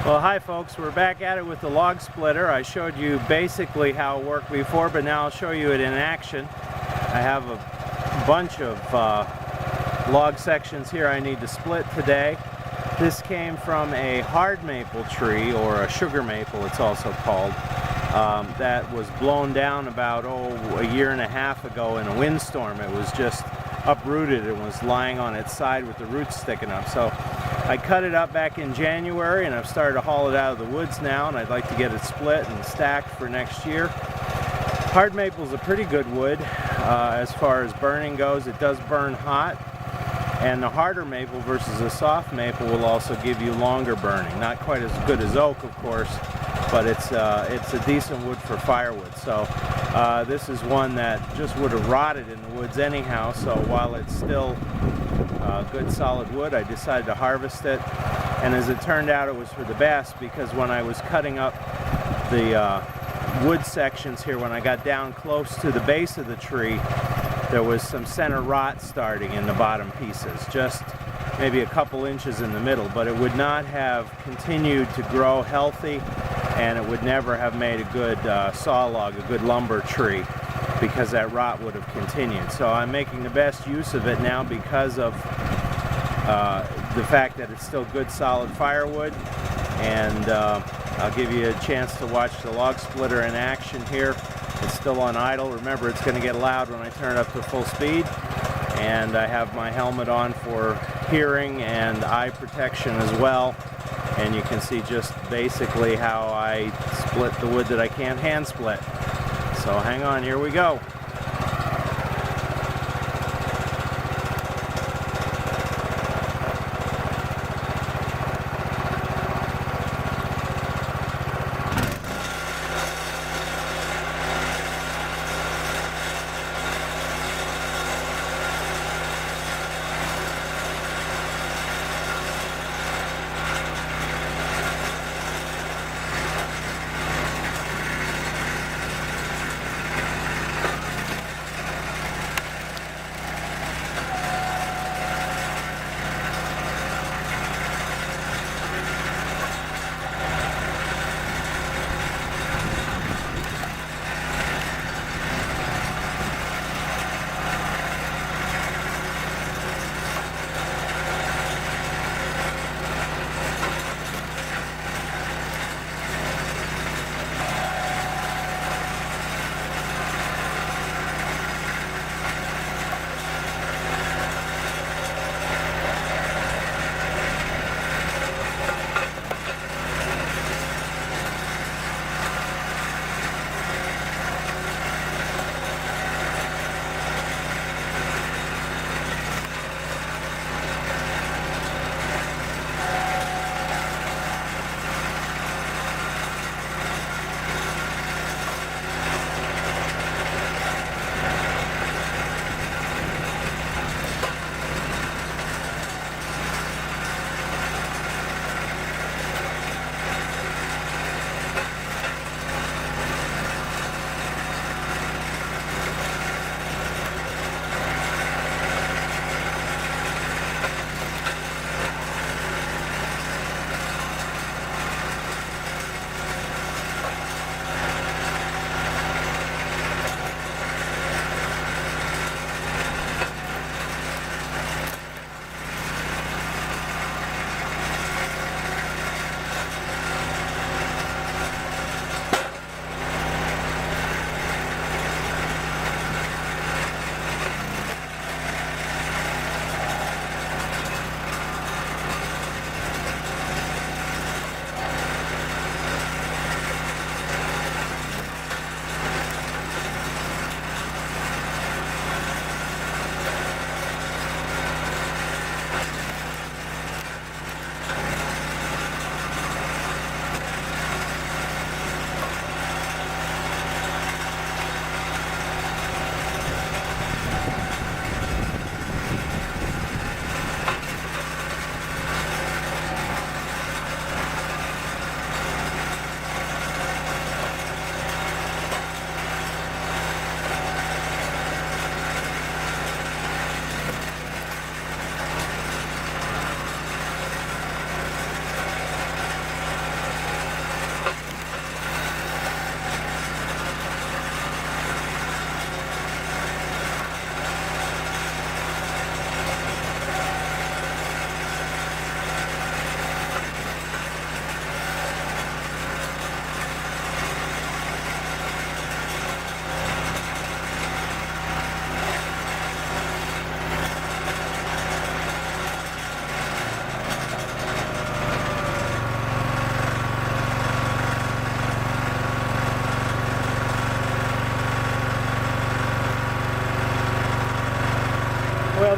Well, hi folks, we're back at it with the log splitter. I showed you basically how it worked before, but now I'll show you it in action. I have a bunch of log sections here I need to split today. This came from a hard maple tree, or a sugar maple it's also called, that was blown down about a year and a half ago in a windstorm. It was just uprooted and was lying on its side with the roots sticking up. So I cut it up back in January, and I've started to haul it out of the woods now, and I'd like to get it split and stacked for next year. Hard maple is a pretty good wood as far as burning goes. It does burn hot, and the harder maple versus a soft maple will also give you longer burning. Not quite as good as oak, of course, but it's a decent wood for firewood. So this is one that just would have rotted in the woods anyhow, so while it's still good solid wood, I decided to harvest it. And as it turned out, it was for the best, because when I was cutting up the wood sections here, when I got down close to the base of the tree, there was some center rot starting in the bottom pieces, just maybe a couple inches in the middle, but it would not have continued to grow healthy, and it would never have made a good saw log, a good lumber tree, because that rot would have continued. So I'm making the best use of it now because of the fact that it's still good solid firewood. And I'll give you a chance to watch the log splitter in action here. It's still on idle. Remember, it's going to get loud when I turn it up to full speed. And I have my helmet on for hearing and eye protection as well. And you can see just basically how I split the wood that I can't hand split. So hang on, here we go.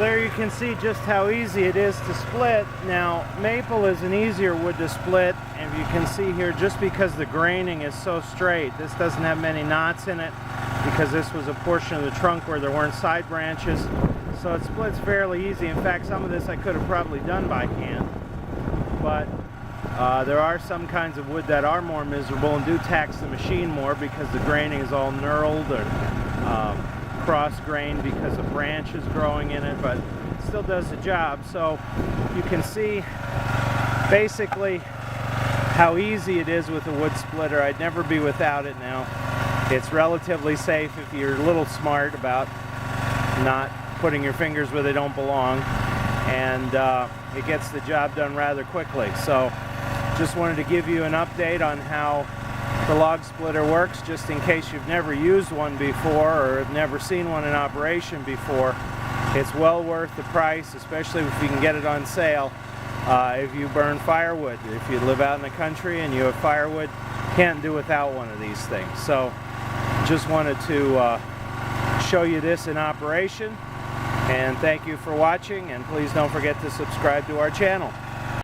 there you can see just how easy it is to split. Now, maple is an easier wood to split, and you can see here, just because the graining is so straight, this doesn't have many knots in it, because this was a portion of the trunk where there weren't side branches, so it splits fairly easy. In fact, some of this I could have probably done by hand, but there are some kinds of wood that are more miserable and do tax the machine more because the graining is all knurled or cross-grained because of branches growing in it, but it still does the job. So you can see basically how easy it is with a wood splitter. I'd never be without it now. It's relatively safe if you're a little smart about not putting your fingers where they don't belong, and it gets the job done rather quickly. So just wanted to give you an update on how the log splitter works, just in case you've never used one before or have never seen one in operation before. It's well worth the price, especially if you can get it on sale. If you burn firewood, if you live out in the country and you have firewood, can't do without one of these things. So just wanted to show you this in operation, and thank you for watching, and please don't forget to subscribe to our channel.